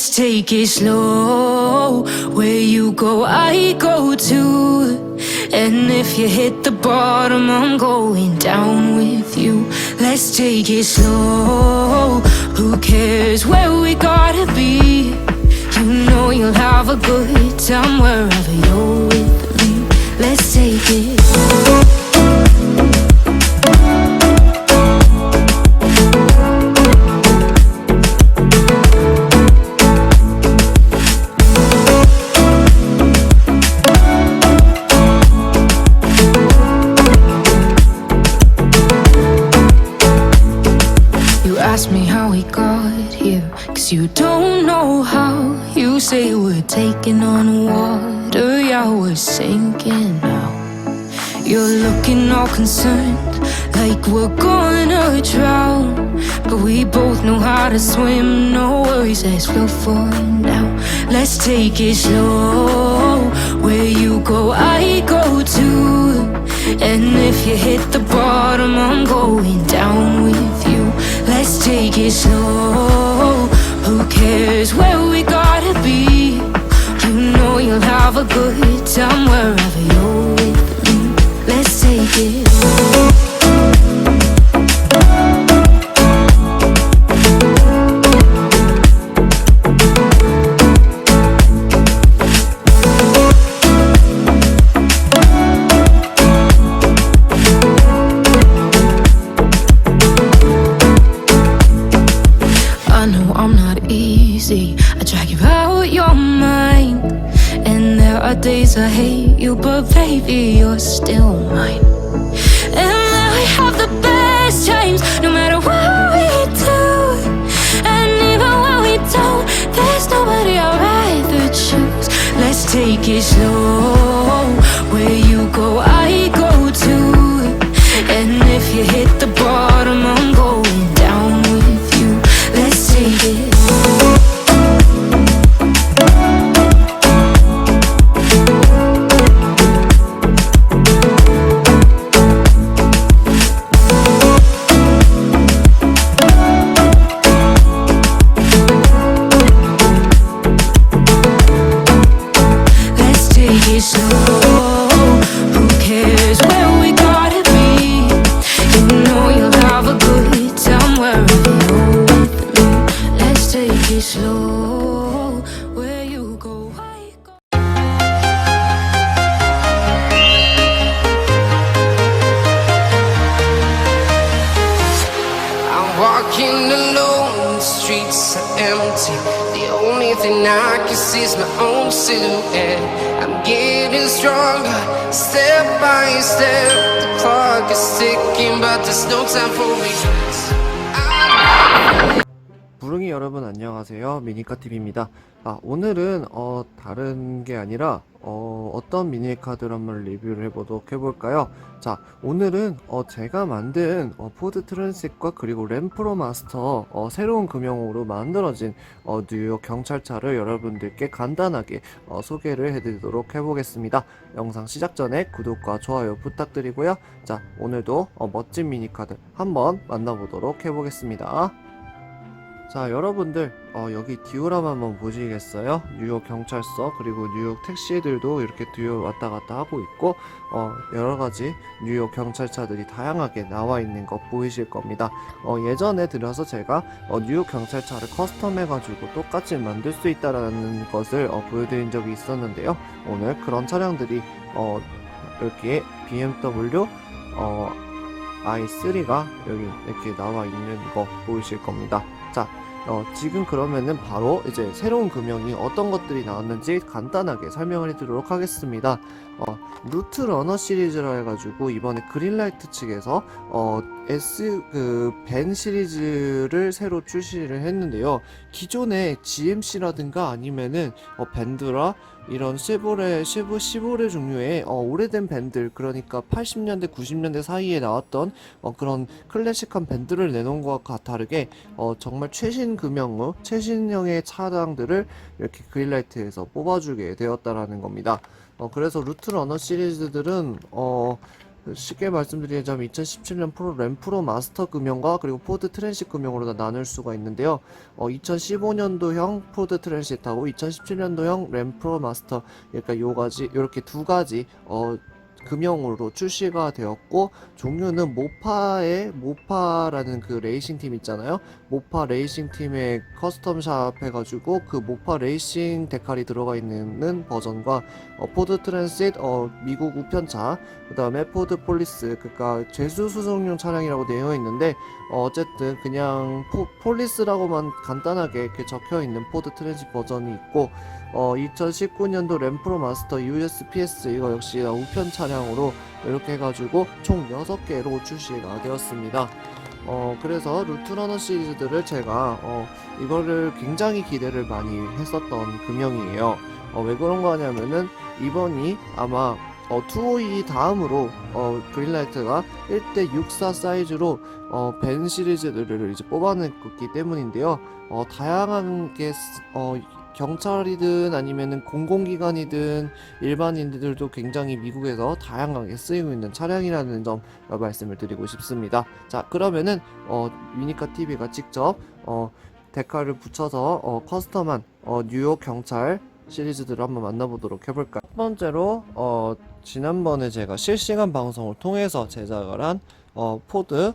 Let's take it slow. Where you go, I go too. And if you hit the bottom, I'm going down with you. Let's take it slow. Who cares where we gotta be? You know you'll have a good time wherever you're with me. Let's take it. Ask me how we got here, 'cause you don't know how. You say we're taking on water, yeah, we're sinking now. You're looking all concerned, like we're gonna drown. But we both know how to swim, no worries as we'll find out. Let's take it slow. Where you go, I go too. And if you hit the bottom, I'm going down with you. Let's take it slow. Who cares where we gotta be? You know you'll have a good time wherever you're with me. Let's take it. I drag you out your mind, and there are days I hate you, but baby, you're still mine. And I have the best times, no matter what we do. And even when we don't, there's nobody I'd rather choose. Let's take it slow. Where you go, I go too. And if you hit the bottom, I'm going down with you. Let's take it. Walking alone, the streets are empty. The only thing I can see is my own silhouette. I'm getting stronger, step by step. The clock is ticking, but there's no time for regrets. 부릉이 여러분 안녕하세요. 미니카TV입니다. 오늘은 다른 게 아니라 어떤 미니카드를 한번 리뷰를 해보도록 해볼까요? 자, 오늘은 제가 만든 포드 트랜식과 그리고 램프로 마스터 새로운 금형으로 만들어진 뉴욕 경찰차를 여러분들께 간단하게 소개를 해드리도록 해보겠습니다. 영상 시작 전에 구독과 좋아요 부탁드리고요. 자, 오늘도 멋진 미니카드 한번 만나보도록 해보겠습니다. 자, 여러분들 여기 디오라마 한번 보시겠어요? 뉴욕 경찰서 그리고 뉴욕 택시들도 이렇게 뒤로 왔다 갔다 하고 있고 여러가지 뉴욕 경찰차들이 다양하게 나와 있는 거 보이실 겁니다. 예전에 들어서 제가 뉴욕 경찰차를 커스텀 해가지고 똑같이 만들 수 있다라는 것을 보여드린 적이 있었는데요. 오늘 그런 차량들이 여기에 BMW i3가 여기 이렇게 나와 있는 거 보이실 겁니다. 자, 지금 그러면은 바로 이제 새로운 금형이 어떤 것들이 나왔는지 간단하게 설명을 해드리도록 하겠습니다. 루트 러너 시리즈라 해가지고 이번에 그린라이트 측에서 벤 시리즈를 새로 출시를 했는데요. 기존의 GMC라든가 아니면은 밴드라 이런 쉐보레 종류의 오래된 밴드, 그러니까 80년대 90년대 사이에 나왔던 그런 클래식한 밴드를 내놓은 것과 다르게 정말 최신 금형의 최신형의 차량들을 이렇게 그린라이트에서 뽑아주게 되었다라는 겁니다. 그래서 루트 러너 시리즈들은 쉽게 말씀드리자면 2017년 램프로 마스터 금형과 그리고 포드 트랜sit 금형으로 다 나눌 수가 있는데요. 2015년도형 포드 트랜시트하고 2017년도형 램프로 마스터, 그러니까 요렇게 두 가지 금형으로 출시가 되었고, 종류는 모파라는 그 레이싱 팀 있잖아요. 모파 레이싱 팀의 커스텀샵 해가지고 그 모파 레이싱 데칼이 들어가 있는 버전과 포드 트랜sit 미국 우편차, 그 다음에 포드 폴리스, 그러니까 죄수 수송용 차량이라고 되어 있는데 어쨌든 그냥 폴리스라고만 간단하게 이렇게 적혀 있는 포드 트랜sit 버전이 있고, 2019년도 램프로 마스터 USPS, 이거 역시 우편 차량으로 이렇게 해가지고 총 6개로 출시가 되었습니다. 그래서 루트러너 시리즈들을 제가 이거를 굉장히 기대를 많이 했었던 금형이에요. 왜 그런 거 하냐면은 이번이 아마 252 다음으로 그린라이트가 1:64 사이즈로 벤 시리즈들을 이제 뽑아냈기 때문인데요. 다양한 게 경찰이든 아니면은 공공기관이든 일반인들도 굉장히 미국에서 다양하게 쓰이고 있는 차량이라는 점 말씀을 드리고 싶습니다. 자, 그러면은 미니카 TV가 직접 데칼을 붙여서 커스텀한 뉴욕 경찰 시리즈들을 한번 만나보도록 해볼까요? 첫 번째로 지난번에 제가 실시간 방송을 통해서 제작을 한 포드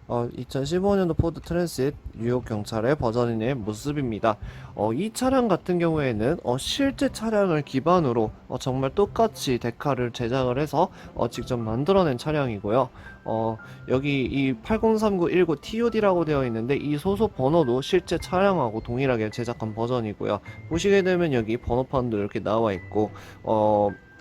2015년도 포드 트랜sit 뉴욕 경찰의 버전의 모습입니다. 이 차량 같은 경우에는 실제 차량을 기반으로 정말 똑같이 데칼을 제작을 해서 직접 만들어낸 차량이고요. 여기 이 803919 TOD라고 되어 있는데 이 소속 번호도 실제 차량하고 동일하게 제작한 버전이고요. 보시게 되면 여기 번호판도 이렇게 나와 있고,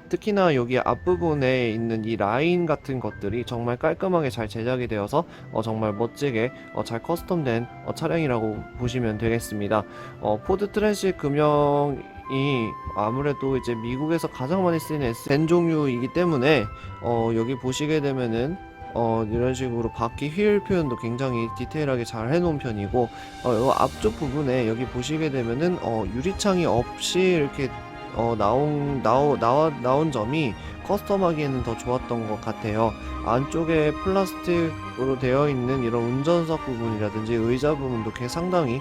특히나 여기 앞부분에 있는 이 라인 같은 것들이 정말 깔끔하게 잘 제작이 되어서 정말 멋지게 잘 커스텀된 차량이라고 보시면 되겠습니다. 포드 트랜sit 금형이 아무래도 이제 미국에서 가장 많이 쓰이는 벤 종류이기 때문에 여기 보시게 되면은 이런 식으로 바퀴 휠 표현도 굉장히 디테일하게 잘 해놓은 편이고, 요 앞쪽 부분에 여기 보시게 되면은 유리창이 없이 이렇게 나온 점이 커스텀하기에는 더 좋았던 것 같아요. 안쪽에 플라스틱으로 되어 있는 이런 운전석 부분이라든지 의자 부분도 상당히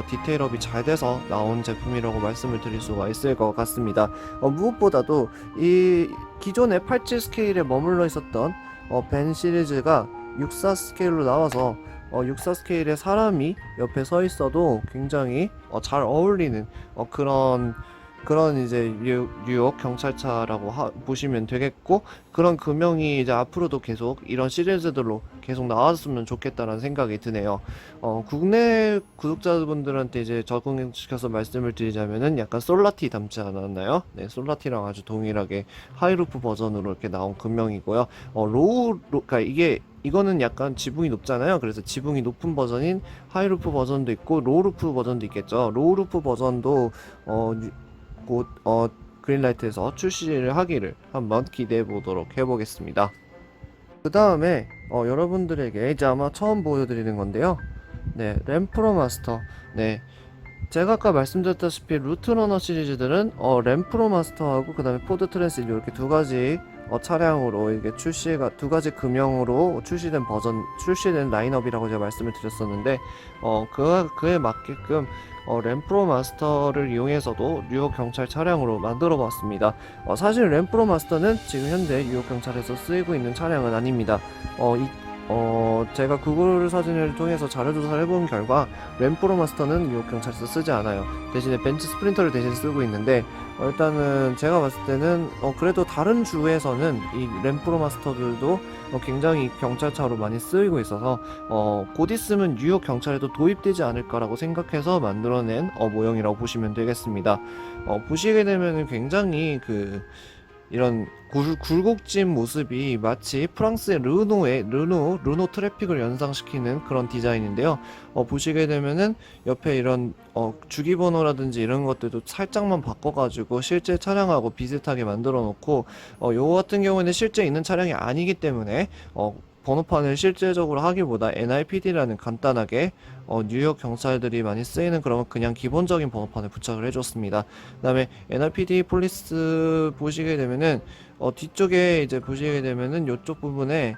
디테일업이 잘 돼서 나온 제품이라고 말씀을 드릴 수가 있을 것 같습니다. 무엇보다도 이 기존의 87 스케일에 머물러 있었던 벤 시리즈가 64 스케일로 나와서 64 스케일의 사람이 옆에 서 있어도 굉장히 잘 어울리는 그런 이제 뉴욕 경찰차라고 보시면 되겠고, 그런 금형이 이제 앞으로도 계속 이런 시리즈들로 계속 나왔으면 좋겠다는 생각이 드네요. 국내 구독자분들한테 이제 적응시켜서 말씀을 드리자면은 약간 솔라티 닮지 않았나요? 네, 솔라티랑 아주 동일하게 하이루프 버전으로 이렇게 나온 금형이고요. 그러니까 이거는 약간 지붕이 높잖아요. 그래서 지붕이 높은 버전인 하이루프 버전도 있고 로우루프 버전도 있겠죠. 로우루프 버전도 곧 그린라이트에서 출시를 하기를 한번 기대해 보도록 해보겠습니다. 그 다음에 여러분들에게 이제 아마 처음 보여드리는 건데요. 네, 램프로 마스터. 네, 제가 아까 말씀드렸다시피 루트러너 시리즈들은 램프로 마스터하고 그 다음에 포드 트랜sit 이렇게 두 가지 차량으로 이게 두 가지 금형으로 출시된 라인업이라고 제가 말씀을 드렸었는데, 그에 맞게끔 램프로 마스터를 이용해서도 뉴욕 경찰 차량으로 만들어 봤습니다. 사실 램프로 마스터는 지금 현재 뉴욕 경찰에서 쓰이고 있는 차량은 아닙니다. 제가 구글 사진을 통해서 자료조사를 해본 결과 램프로 마스터는 뉴욕 경찰에서 쓰지 않아요. 대신에 벤츠 스프린터를 대신 쓰고 있는데, 일단은 제가 봤을 때는 그래도 다른 주에서는 이 램프로 마스터들도 굉장히 경찰차로 많이 쓰이고 있어서 곧 있으면 뉴욕 경찰에도 도입되지 않을까라고 생각해서 만들어낸 모형이라고 보시면 되겠습니다. 보시게 되면 굉장히 이런 굴곡진 모습이 마치 프랑스의 르노 트래픽을 연상시키는 그런 디자인인데요. 보시게 되면은 옆에 이런 주기번호라든지 이런 것들도 살짝만 바꿔가지고 실제 차량하고 비슷하게 만들어 놓고, 요거 같은 경우에는 실제 있는 차량이 아니기 때문에 번호판을 실제적으로 하기보다 NIPD라는 간단하게 뉴욕 경찰들이 많이 쓰이는 그런 그냥 기본적인 번호판을 부착을 해줬습니다. 그 다음에 NIPD 폴리스 보시게 되면은 뒤쪽에 이제 보시게 되면은 이쪽 부분에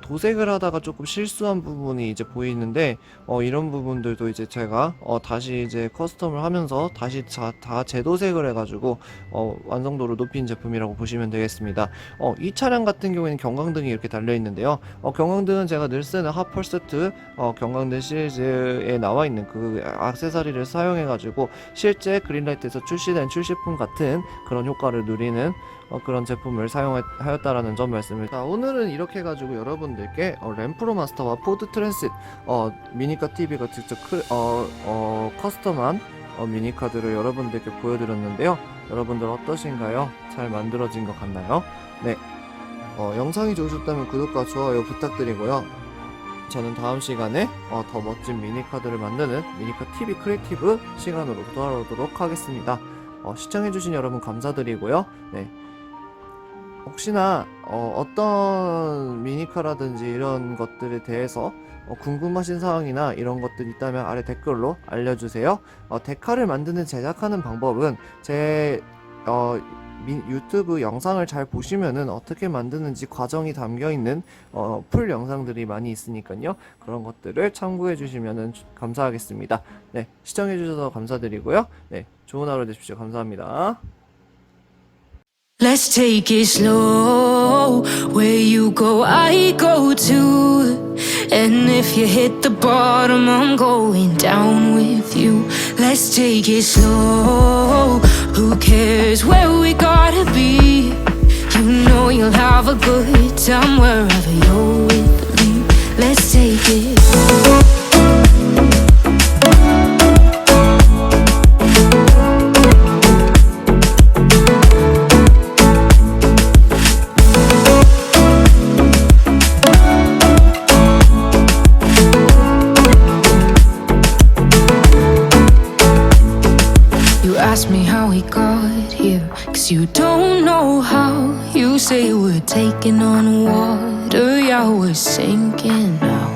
도색을 하다가 조금 실수한 부분이 이제 보이는데 이런 부분들도 이제 제가 다시 이제 커스텀을 하면서 다시 다 재도색을 해가지고 완성도를 높인 제품이라고 보시면 되겠습니다. 이 차량 같은 경우에는 경광등이 이렇게 달려 있는데요. 경광등은 제가 늘 쓰는 하펄 세트 경광등 시리즈에 나와 있는 그 액세서리를 사용해가지고 실제 그린라이트에서 출시된 출시품 같은 그런 효과를 누리는 그런 제품을 사용하였다라는 점 말씀을. 자, 오늘은 이렇게 해가지고 여러분들께 램프로 마스터와 포드 트랜sit 미니카 TV가 직접 커스텀한 미니카드를 여러분들께 보여드렸는데요. 여러분들 어떠신가요? 잘 만들어진 것 같나요? 네. 영상이 좋으셨다면 구독과 좋아요 부탁드리고요. 저는 다음 시간에 더 멋진 미니카드를 만드는 미니카 TV 크리에이티브 시간으로 돌아오도록 하겠습니다. 시청해주신 여러분 감사드리고요. 네. 혹시나 어떤 미니카라든지 이런 것들에 대해서 궁금하신 사항이나 이런 것들 있다면 아래 댓글로 알려주세요. 데카를 만드는 제작하는 방법은 제 유튜브 영상을 잘 보시면은 어떻게 만드는지 과정이 담겨있는 풀 영상들이 많이 있으니까요. 그런 것들을 참고해 주시면 감사하겠습니다. 네, 시청해 주셔서 감사드리고요. 네, 좋은 하루 되십시오. 감사합니다. Let's take it slow. Where you go, I go too. And if you hit the bottom, I'm going down with you. Let's take it slow. Who cares where we gotta be? You know you'll have a good time wherever you're with me. Let's take it. Ask me how we got here, 'cause you don't know how. You say we're taking on water, yeah, we're sinking now.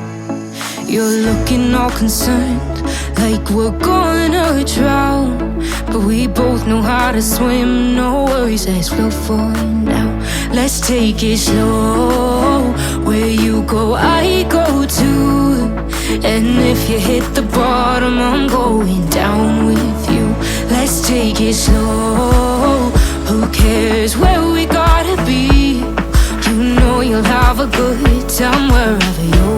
You're looking all concerned, like we're gonna drown. But we both know how to swim, no worries, let's float for now. Let's take it slow. Where you go, I go too. And if you hit the bottom, I'm going down with you. Let's take it slow. Who cares where we gotta be? You know you'll have a good time wherever you're